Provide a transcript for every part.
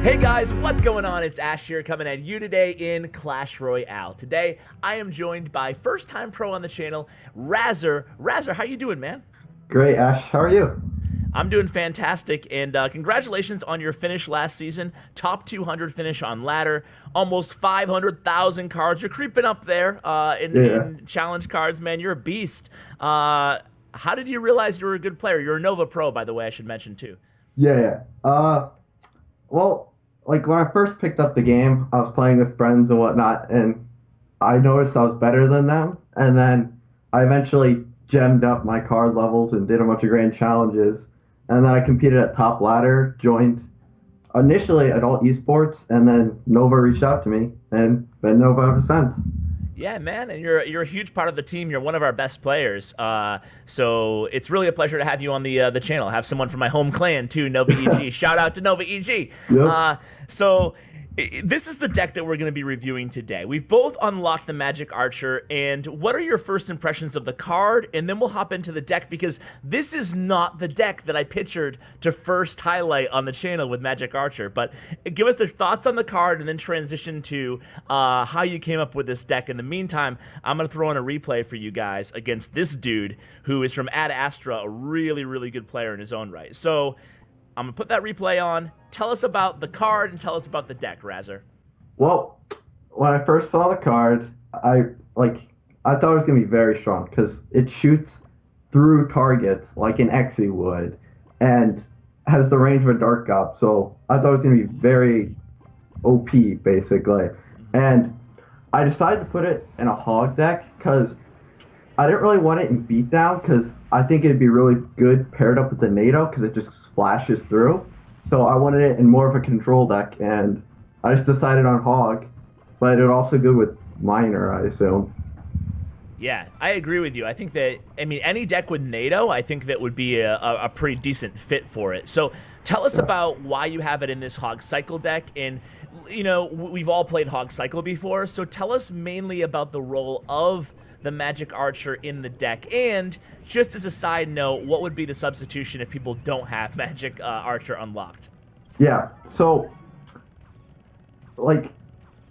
Hey guys, what's going on? It's Ash here coming at you today in Clash Royale. Today, I am joined by first-time pro on the channel, Razzer. Razzer, how you doing, man? Great, Ash. How are you? I'm doing fantastic, and congratulations on your finish last season. Top 200 finish on ladder, almost 500,000 cards. You're creeping up there Yeah, in challenge cards, man. You're a beast. How did you realize you were a good player? You're a Nova Pro, by the way, I should mention, too. yeah. Well, like when I first picked up the game, I was playing with friends and whatnot, and I noticed I was better than them. And then I eventually gemmed up my card levels and did a bunch of grand challenges. And then I competed at top ladder, joined initially adult esports, and then Nova reached out to me, and been Nova ever since. Yeah, man, and you're a huge part of the team. You're one of our best players. So it's really a pleasure to have you on the channel. Have someone from my home clan too, Nova EG. Shout out to Nova EG. Yep. So this is the deck that we're going to be reviewing today. We've both unlocked the Magic Archer, and what are your first impressions of the card? And then we'll hop into the deck because this is not the deck that I pictured to first highlight on the channel with Magic Archer. But give us your thoughts on the card and then transition to how you came up with this deck. In the meantime, I'm going to throw in a replay for you guys against this dude who is from Ad Astra, a really, really good player in his own right. So I'm going to put that replay on. Tell us about the card and tell us about the deck, Razzer. Well, when I first saw the card, I thought it was gonna be very strong because it shoots through targets like an Xe would, and has the range of a Dark Gob. So I thought it was gonna be very OP basically, and I decided to put it in a hog deck because I didn't really want it in beatdown because I think it'd be really good paired up with the NATO because it just splashes through. So I wanted it in more of a control deck, and I just decided on hog, but it would also go with miner, I assume. Yeah, I agree with you. I think that, I mean, any deck with NATO, I think that would be a pretty decent fit for it. So tell us about why you have it in this Hog Cycle deck. And, you know, we've all played Hog Cycle before, so tell us mainly about the role of the Magic Archer in the deck. And just as a side note, what would be the substitution if people don't have Magic Archer unlocked? Yeah, so, like,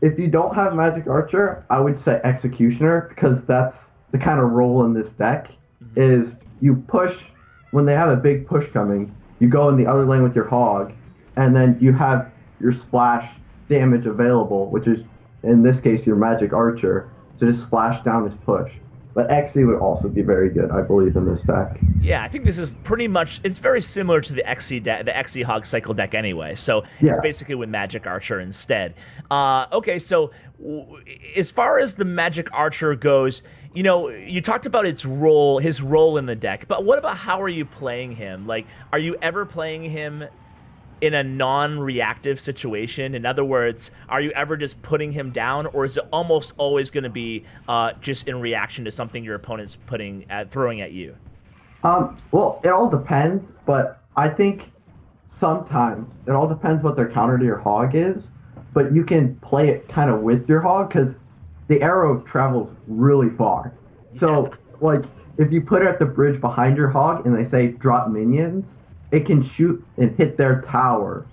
if you don't have Magic Archer, I would say Executioner, because that's the kind of role in this deck, is you push, when they have a big push coming, you go in the other lane with your Hog, and then you have your splash damage available, which is, in this case, your Magic Archer, to just splash down this push. But Xe would also be very good, I believe, in this deck. Yeah, I think this is pretty much, it's very similar to the Xe deck, the Xe Hog Cycle deck anyway. So Yeah. it's basically with Magic Archer instead. Okay, so as far as the Magic Archer goes, you know, you talked about his role in the deck, but what about how are you playing him? Like, are you ever playing him in a non-reactive situation? In other words, are you ever just putting him down, or is it almost always going to be just in reaction to something your opponent's throwing at you? Well, it all depends, but I think sometimes it all depends what their counter to your hog is, but you can play it kind of with your hog because the arrow travels really far. So, like, if you put it at the bridge behind your hog and they say drop minions, it can shoot and hit their tower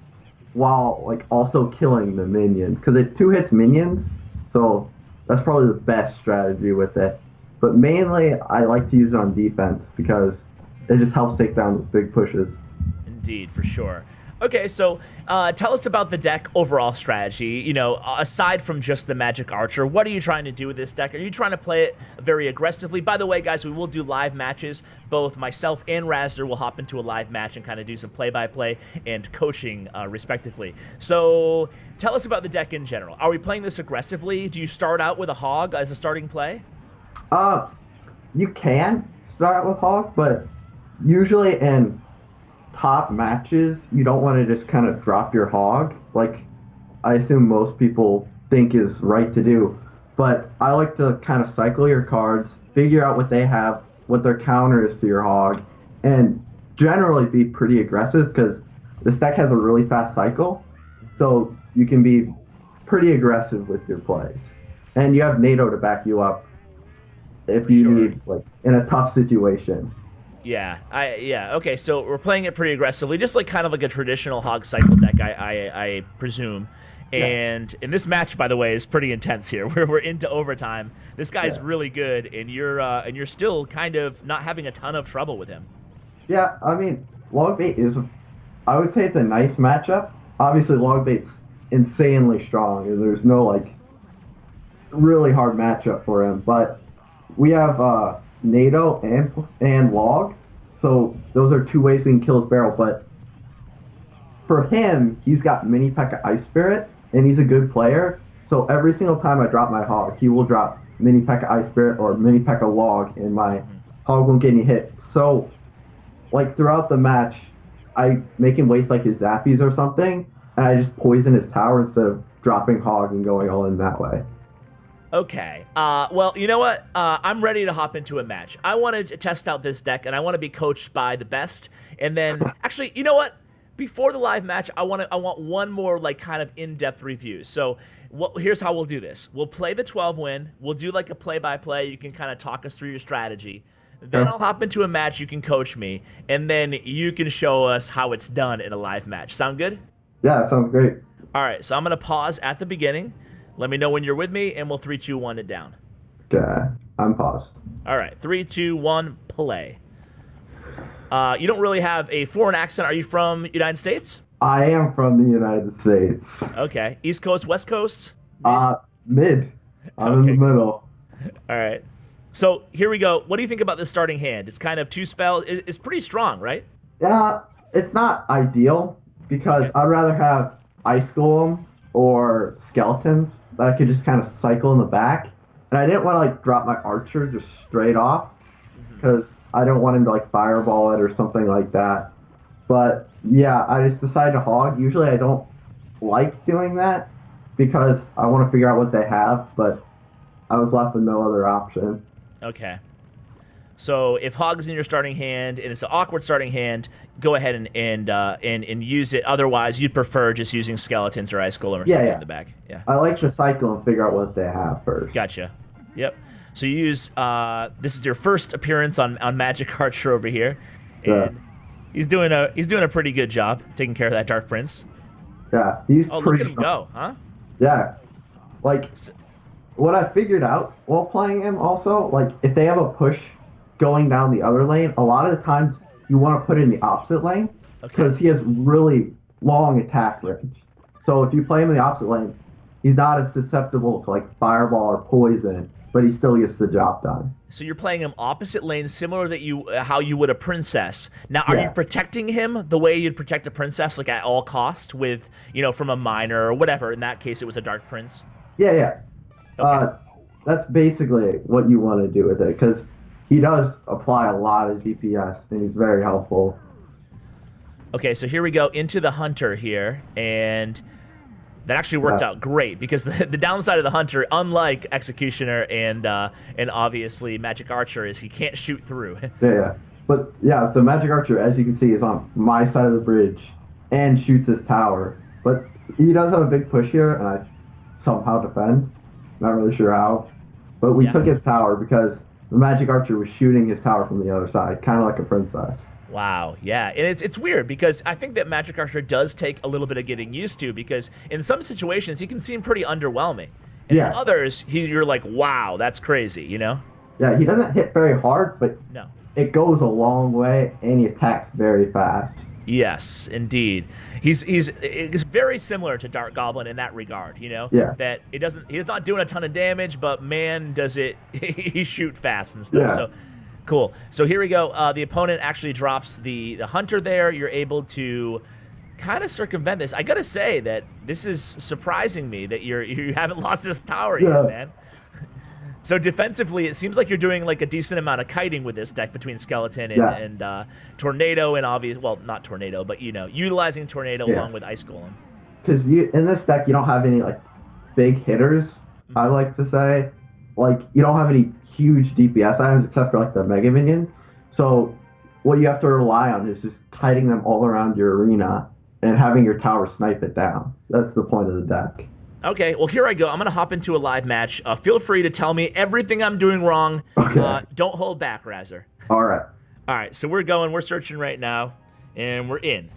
while, like, also killing the minions because it two hits minions, so that's probably the best strategy with it. But mainly, I like to use it on defense because it just helps take down those big pushes. Indeed, for sure. Okay, so tell us about the deck overall strategy. You know, aside from just the Magic Archer, what are you trying to do with this deck? Are you trying to play it very aggressively? By the way, guys, we will do live matches. Both myself and Razzer will hop into a live match and kind of do some play-by-play and coaching, respectively. So tell us about the deck in general. Are we playing this aggressively? Do you start out with a hog as a starting play? You can start out with hog, but usually in top matches, you don't want to just kind of drop your hog, like I assume most people think is right to do. But I like to kind of cycle your cards, figure out what they have, what their counter is to your hog, and generally be pretty aggressive because this deck has a really fast cycle, so you can be pretty aggressive with your plays. And you have NATO to back you up if you Sure. need, like, in a tough situation. Yeah. Okay, so we're playing it pretty aggressively, just like kind of like a traditional hog cycle deck, I presume. Yeah. And in this match, by the way, is pretty intense here. We're into overtime. This guy's Yeah. really good, and you're still kind of not having a ton of trouble with him. Yeah, I mean, Logbait is, I would say it's a nice matchup. Obviously, Logbait's insanely strong, and there's no, like, really hard matchup for him. But we have NATO and Log, so those are two ways we can kill his barrel. But for him, he's got Mini P.E.K.K.A. Ice Spirit, and he's a good player. So every single time I drop my hog, he will drop Mini P.E.K.K.A. Ice Spirit or Mini P.E.K.K.A. Log, and my hog won't get any hit. So, like, throughout the match, I make him waste, like, his zappies or something, and I just poison his tower instead of dropping hog and going all in that way. Okay. Well, you know what? I'm ready to hop into a match. I want to test out this deck, and I want to be coached by the best. And then, actually, you know what? Before the live match, I want one more, like, kind of in-depth review. So here's how we'll do this. We'll play the 12 win. We'll do, like, a play-by-play. You can kind of talk us through your strategy. Then I'll hop into a match. You can coach me, and then you can show us how it's done in a live match. Sound good? Yeah, that sounds great. All right. So I'm gonna pause at the beginning. Let me know when you're with me, and we'll 3, 2, 1 it down. Okay, I'm paused. All right. 3, 2, 1, play. You don't really have a foreign accent. Are you from United States? I am from the United States. Okay. East Coast, West Coast? Mid. I'm in Okay. the middle. All right. So here we go. What do you think about this starting hand? It's kind of 2 spells. It's pretty strong, right? Yeah, it's not ideal because I'd rather have Ice Golem or Skeletons that I could just kind of cycle in the back. And I didn't want to, like, drop my Archer just straight off because I don't want him to, like, fireball it or something like that. But yeah, I just decided to hog. Usually I don't like doing that because I want to figure out what they have, but I was left with no other option. Okay. So if Hog's in your starting hand and it's an awkward starting hand, go ahead and use it. Otherwise, you'd prefer just using Skeletons or Ice Golem or something in the back. Yeah. I like to cycle and figure out what they have first. Gotcha. Yep. So you use this is your first appearance on Magic Archer over here, and he's doing a pretty good job taking care of that Dark Prince. Yeah, he's Oh, look pretty at him strong. go, huh? Yeah, like what I figured out while playing him also, like if they have a push going down the other lane, a lot of the times you want to put it in the opposite lane because he has really long attack range. So if you play him in the opposite lane, he's not as susceptible to, like, fireball or poison, but he still gets the job done. So you're playing him opposite lane, similar that how you would a princess. Now, are you protecting him the way you'd protect a princess, like at all cost, with from a miner or whatever? In that case, it was a Dark Prince. Yeah. Okay. That's basically what you want to do with it because he does apply a lot of DPS and he's very helpful. Okay, so here we go into the Hunter here, and that actually worked out great because the downside of the Hunter, unlike Executioner and obviously Magic Archer, is he can't shoot through. Yeah. But yeah, the Magic Archer, as you can see, is on my side of the bridge and shoots his tower. But he does have a big push here, and I somehow defend. Not really sure how. But we took his tower because the Magic Archer was shooting his tower from the other side, kind of like a princess. Wow, yeah, and it's weird because I think that Magic Archer does take a little bit of getting used to because in some situations he can seem pretty underwhelming, and in others you're like, wow, that's crazy, Yeah, he doesn't hit very hard, but it goes a long way, and he attacks very fast. Yes, indeed. He's very similar to Dark Goblin in that regard, Yeah. That he's not doing a ton of damage, but man, does he shoot fast and stuff. Yeah. So cool. So here we go. The opponent actually drops the Hunter there. You're able to kind of circumvent this. I gotta say that this is surprising me that you haven't lost this tower yet, man. So defensively, it seems like you're doing like a decent amount of kiting with this deck between Skeleton and Tornado and not Tornado, but utilizing Tornado along with Ice Golem. Because in this deck, you don't have any like big hitters. I like to say, like you don't have any huge DPS items except for like the Mega Minion. So what you have to rely on is just kiting them all around your arena and having your tower snipe it down. That's the point of the deck. Okay, well, here I go. I'm going to hop into a live match. Feel free to tell me everything I'm doing wrong. Okay. Don't hold back, Razzer. All right. All right, so we're searching right now, and we're in.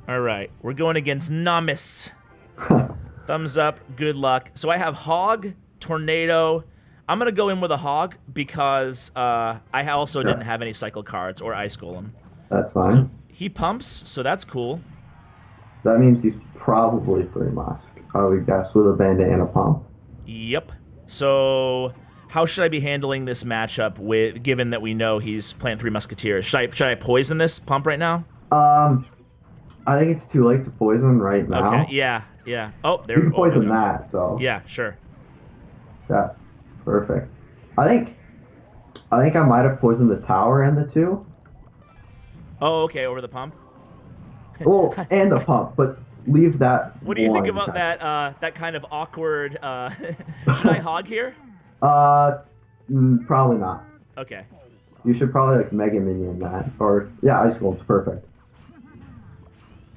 All right, we're going against Namis. Thumbs up, good luck. So I have Hog, Tornado. I'm going to go in with a Hog because I also didn't have any cycle cards or Ice Golem. That's fine. So he pumps, so that's cool. That means he's probably 3 Musk, I would guess, with a Bandit and a Pump. Yep. So how should I be handling this matchup given that we know he's playing 3 Musketeers? Should I poison this Pump right now? I think it's too late to poison right now. Okay, yeah. Oh, there. You can poison okay. that, though. Yeah, sure. Yeah, perfect. I think I might have poisoned the tower and the 2. Oh, okay, over the Pump. Well, and the Pump, but leave that. What do you think about that kind of awkward? Should I Hog here? Probably not. Okay. You should probably Mega Minion that, or Ice Golem's perfect.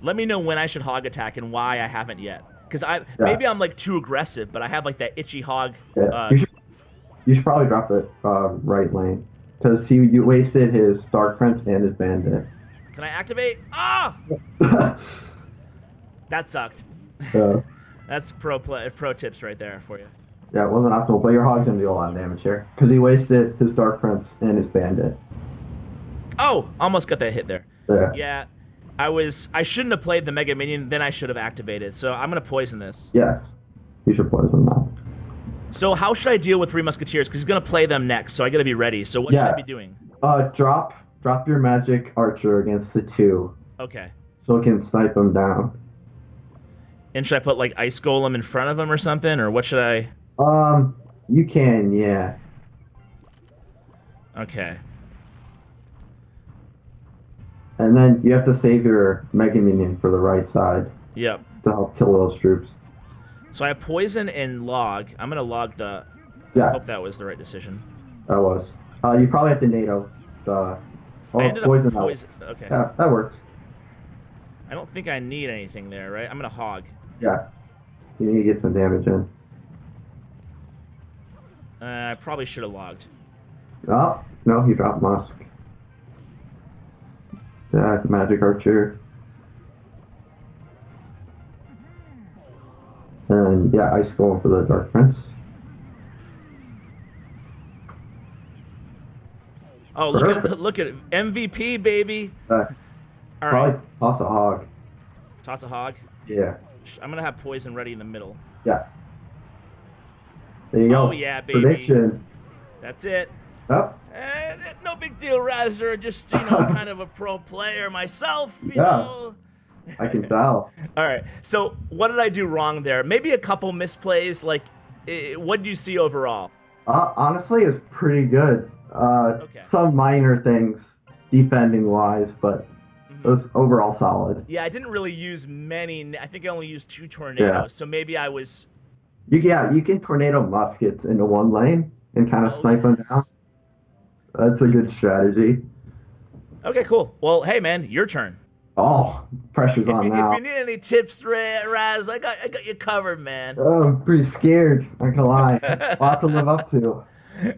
Let me know when I should Hog attack and why I haven't yet. Because maybe I'm too aggressive, but I have that itchy Hog. Yeah. You should probably drop it right lane, because you wasted his Dark Prince and his Bandit. Can I activate? Ah! That sucked. That's pro tips right there for you. Yeah, it wasn't optimal, but your Hog's gonna do a lot of damage here, because he wasted his Dark Prince and his Bandit. Oh, almost got that hit there. Yeah. I shouldn't have played the Mega Minion, then I should have activated. So I'm gonna poison this. Yes, you should poison that. So how should I deal with 3 Musketeers? Because he's gonna play them next, so I gotta be ready. So what should I be doing? Drop your Magic Archer against the 2. Okay. So it can snipe him down. And should I put Ice Golem in front of him or something, or what should I? You can, yeah. Okay. And then you have to save your Mega Minion for the right side. Yep. To help kill those troops. So I have poison and log. I'm gonna log the. Yeah. I hope that was the right decision. That was. You probably have to NATO the. I ended poison. Up poison. Okay. Yeah, that works. I don't think I need anything there, right? I'm gonna Hog. Yeah. You need to get some damage in. I probably should have logged. Oh, no, he dropped Musk. Yeah, Magic Archer. And Ice Golem for the Dark Prince. Oh, look at it. MVP, baby. All probably right. toss a Hog. Toss a Hog? Yeah. I'm going to have poison ready in the middle. Yeah. There you go. Oh, yeah, baby. Prediction. That's it. Oh. No big deal, Razzer. Just, kind of a pro player myself, you know. I can tell. All right. So what did I do wrong there? Maybe a couple misplays. What did you see overall? Honestly, it was pretty good. Okay. Some minor things defending-wise, but it was overall solid. Yeah, I didn't really use many. I think I only used 2 tornadoes. Yeah. So maybe I was... You can tornado muskets into one lane and kind of snipe them down. That's a good strategy. Okay, cool. Well, hey, man, your turn. Oh, pressure's on now. If you need any tips, Raz, I got you covered, man. Oh, I'm pretty scared. Not gonna lie. A lot to live up to.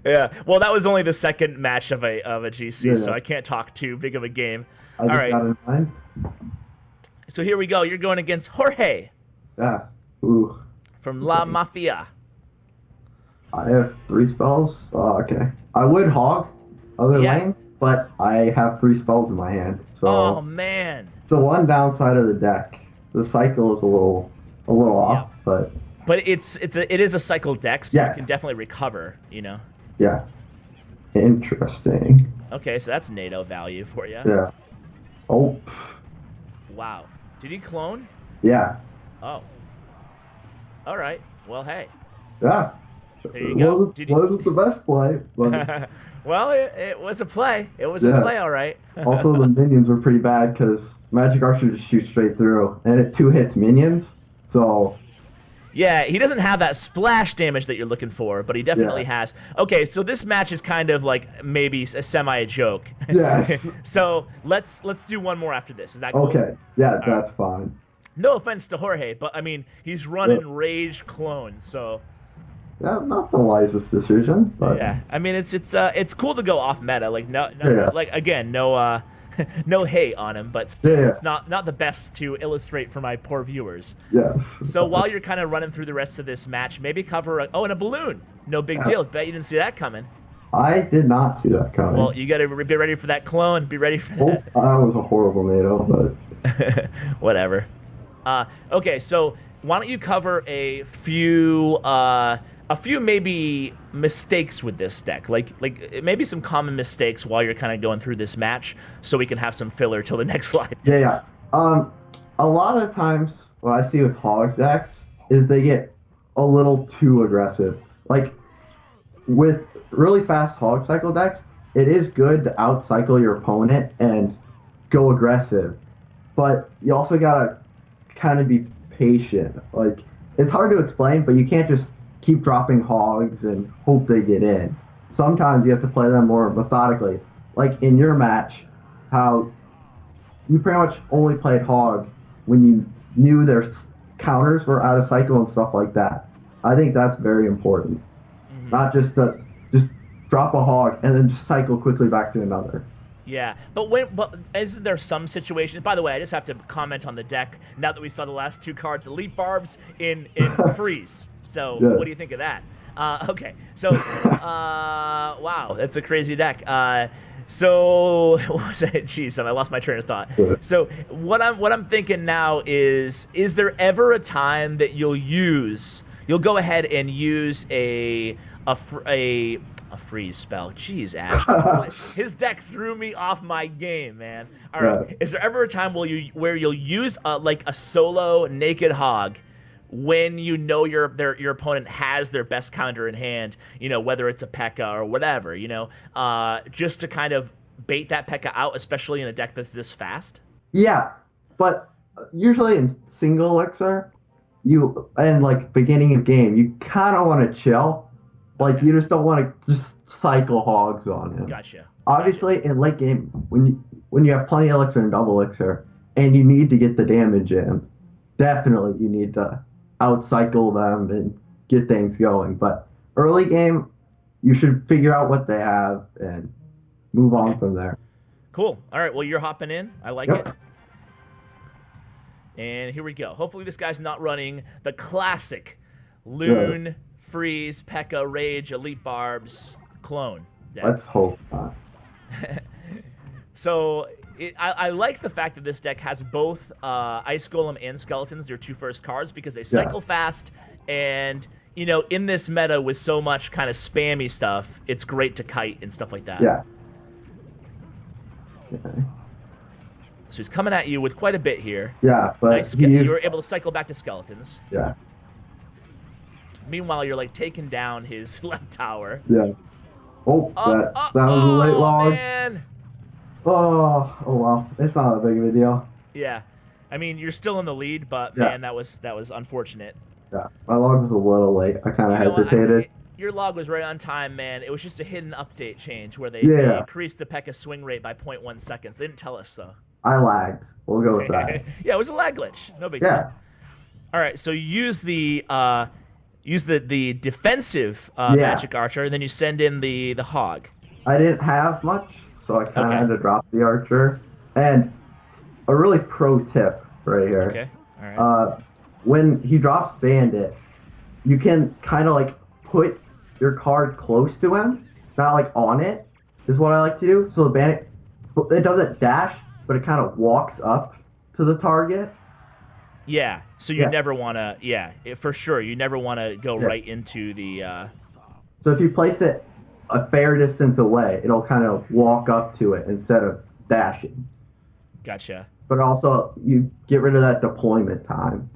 Yeah. Well, that was only the second match of a GC, so I can't talk too big of a game. All right. Got it in mind. So here we go. You're going against Jorge. Yeah. Ooh. From La Mafia. I have 3 spells. Oh, okay. I would Hog other lane, but I have 3 spells in my hand. So. Oh man. So one downside of the deck. The cycle is a little off, but it is a cycle deck, so you can definitely recover, Yeah. Interesting. Okay, so that's NATO value for you. Yeah. Oh. Wow. Did he clone? Yeah. Oh. All right. Well, hey. Yeah. There you go. Wasn't the best play, but well, it was a play. It was a play, all right. Also, the minions were pretty bad because Magic Archer just shoots straight through, and it 2 hits minions, so... Yeah, he doesn't have that splash damage that you're looking for, but he definitely has. Okay, so this match is kind of maybe a semi-joke. Yes. So let's do one more after this. Is that cool? Okay. Yeah, that's fine. No offense to Jorge, but I mean, he's running Rage Clone, so... Yeah, not the wisest decision, but Yeah, I mean it's cool to go off meta. Like yeah, like again, no no hate on him, but yeah, still, yeah, it's not the best to illustrate for my poor viewers. yes. So while you're kind of running through the rest of this match, maybe cover and a balloon. No big Yeah, deal. Bet you didn't see that coming. I did not see that Well, coming. you got to be ready for that clone. Be ready for Oh, that. that was a horrible NATO, but Whatever. Okay, so why don't you cover a few maybe mistakes with this deck, like maybe some common mistakes while you're kind of going through this match, so we can have some filler till the next slide. yeah, yeah. A lot of times what I see with hog decks is they get a little too aggressive. Like with really fast hog cycle decks, it is good to outcycle your opponent and go aggressive, but you also gotta kind of be patient. Like it's hard to explain, but you can't just keep dropping hogs and hope they get in. Sometimes you have to play them more methodically. Like in your match, how you pretty much only played hog when you knew their counters were out of cycle and stuff like that. I think that's very important. Not just drop a hog and then just cycle quickly back to another. Yeah, but isn't there some situations? By the way, I just have to comment on the deck now that we saw the last two cards: Elite Barbs in freeze. So Yeah. what do you think of that? Okay, so wow, that's a crazy deck. So what was it? Jeez, I lost my train of thought. Yeah. So what I'm thinking now is there ever a time that you'll go ahead and use a freeze spell? Jeez, Ash. His deck threw me off my game, man. All right. Yeah. Is there ever a time where you'll use like a solo naked hog when you know your opponent has their best counter in hand, whether it's a P.E.K.K.A. or whatever, just to kind of bait that P.E.K.K.A. out, especially in a deck that's this fast? Yeah, but usually in single elixir, and like beginning of game, you kind of want to chill. Like you just don't want to just cycle hogs on him. Gotcha. Obviously, in late game, when you have plenty of elixir and double elixir, and you need to get the damage in, definitely you need to outcycle them and get things going. But early game, you should figure out what they have and move on from there. Cool. All right. Well, you're hopping in. I like Yep. it. And here we go. Hopefully this guy's not running the classic Loon, Freeze, P.E.K.K.A., Rage, Elite Barbs, Clone deck. Let's hope not. So I like the fact that this deck has both Ice Golem and Skeletons, their two first cards, because they cycle fast, and in this meta with so much kind of spammy stuff, it's great to kite and stuff like that. Yeah. Okay. So he's coming at you with quite a bit here. Yeah, but Nice. You were able to cycle back to Skeletons. yeah. Meanwhile, you're like taking down his left tower. Yeah. Oh, that was a late log. Man. Oh wow. It's not a big of a deal. Yeah. I mean, you're still in the lead, but Yeah. man, that was unfortunate. Yeah. My log was a little late. I kind of You know, hesitated. your log was right on time, man. It was just a hidden update change where they Yeah. increased the P.E.K.K.A. swing rate by 0.1 seconds. They didn't tell us, though. I lagged. We'll go with that. Yeah, it was a lag glitch. No big Yeah. deal. All right, so you use the defensive magic archer, and then you send in the hog. I didn't have much, so I kind of Okay. had to drop the archer. And a really pro tip right here. Okay. All right. When he drops bandit, you can kind of like put your card close to him, not like on it, is what I like to do. So the bandit, it doesn't dash, but it kind of walks up to the target. Yeah, so you Yeah. never want to, for sure, you never want to go Yeah. right into the, So if you place it a fair distance away, it'll kind of walk up to it instead of dashing. gotcha. But also, you get rid of that deployment time.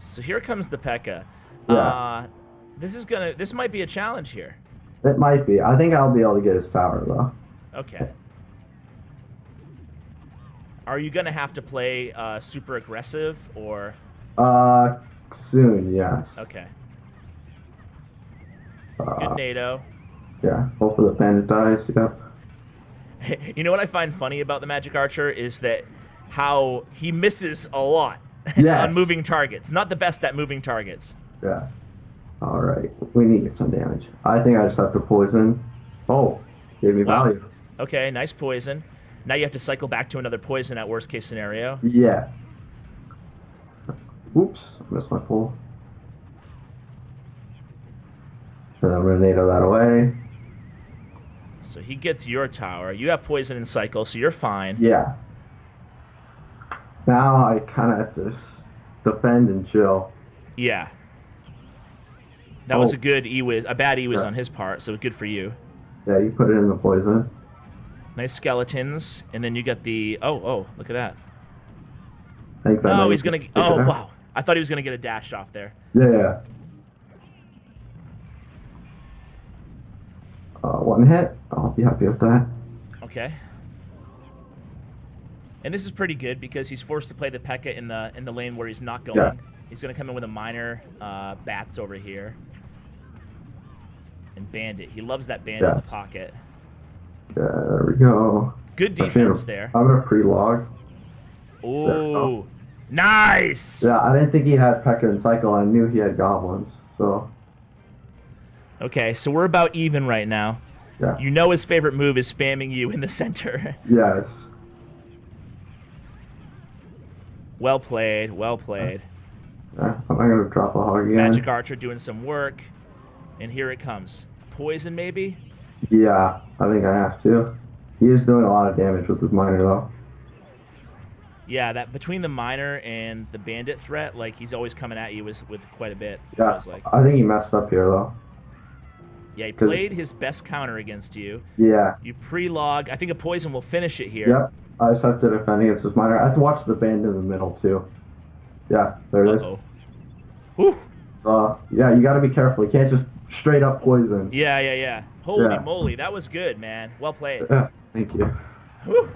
So here comes the P.E.K.K.A. Yeah. This might be a challenge here. It might be. I think I'll be able to get his tower, though. Okay. Are you gonna have to play super aggressive or? Soon, yes. Okay. Good NATO. Yeah, hopefully the bandit dies, yep. You know what I find funny about the Magic Archer is that how he misses a lot Yes. on moving targets. Not the best at moving targets. Yeah. All right, we need to get some damage. I think I just have to poison. Oh, gave me Wow. value. Okay, nice poison. Now you have to cycle back to another poison at worst case scenario. Yeah. Oops, I missed my pull. And I'm gonna NATO that away. So he gets your tower. You have poison and cycle, so you're fine. Yeah. Now I kind of have to defend and chill. Yeah. That was Oh. a good E-Wiz, a bad E-Wiz Yeah. on his part, so good for you. Yeah, you put it in the poison. Nice skeletons, and then you got the... Oh, look at that. I think that Oh, might he's gonna... take it Oh, out. wow. I thought he was gonna get a dash off there. Yeah. One hit. I'll be happy with that. Okay. And this is pretty good because he's forced to play the P.E.K.K.A. in the lane where he's not going. Yeah. He's gonna come in with a minor bats over here. And bandit. He loves that bandit in the Yes. pocket. Yeah, there we go. Good Actually, defense there. I'm gonna pre-log. Ooh. Nice! Yeah, I didn't think he had P.E.K.K.A. and Cycle. I knew he had goblins, so Okay, so we're about even right now. yeah. You know his favorite move is spamming you in the center. Yes. Well played, well played. Yeah, I'm not gonna drop a hog again. Magic Archer doing some work. And here it comes. Poison, maybe? Yeah, I think I have to. He is doing a lot of damage with his miner though. Yeah, that between the miner and the bandit threat, like he's always coming at you with quite a bit. Yeah, Feels like. I think he messed up here though. Yeah, he played his best counter against you. Yeah. You pre-log. I think a poison will finish it here. Yep. I just have to defend against his miner. I have to watch the band in the middle too. Yeah, there it is. Uh-oh. Whew. Yeah, you got to be careful. You can't just straight up poison. Yeah. Holy Yeah. moly, that was good, man. Well played. Thank you. Whew.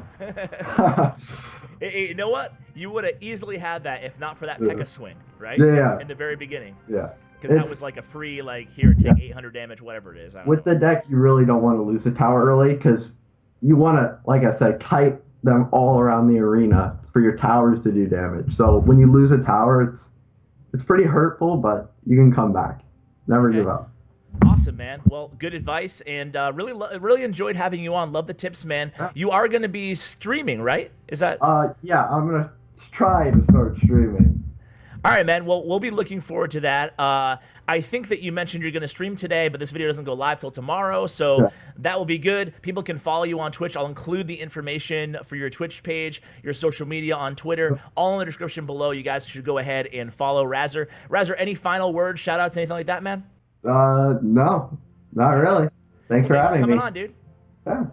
You know what? You would have easily had that if not for that P.E.K.K.A. swing, right? Yeah. In the very beginning. Yeah. Because that was like a free, like, here, take 800 damage, whatever it is. I don't With know. the deck, you really don't want to lose a tower early because you want to, like I said, kite them all around the arena for your towers to do damage. So when you lose a tower, it's pretty hurtful, but you can come back. Never give up. Awesome, man. Well, good advice, and really enjoyed having you on. Love the tips, man. You are going to be streaming, right? Is that... Yeah, I'm going to try to start streaming. All right, man. Well, we'll be looking forward to that. I think that you mentioned you're going to stream today, but this video doesn't go live till tomorrow, so that will be good. People can follow you on Twitch. I'll include the information for your Twitch page, your social media on Twitter, all in the description below. You guys should go ahead and follow Razor. Razor, any final words, shout-outs, anything like that, man? No, not really. Thanks for having coming me. on, dude. Yeah.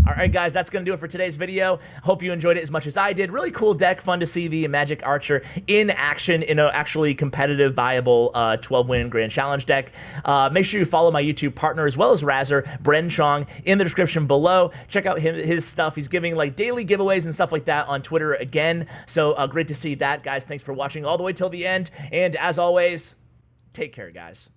All right, guys, that's going to do it for today's video. Hope you enjoyed it as much as I did. Really cool deck. Fun to see the Magic Archer in action in an actually competitive, viable 12-win Grand Challenge deck. Make sure you follow my YouTube partner as well as Razor, Bren Chong, in the description below. Check out his stuff. He's giving like daily giveaways and stuff like that on Twitter again. So great to see that, guys. Thanks for watching all the way till the end. And as always, take care, guys.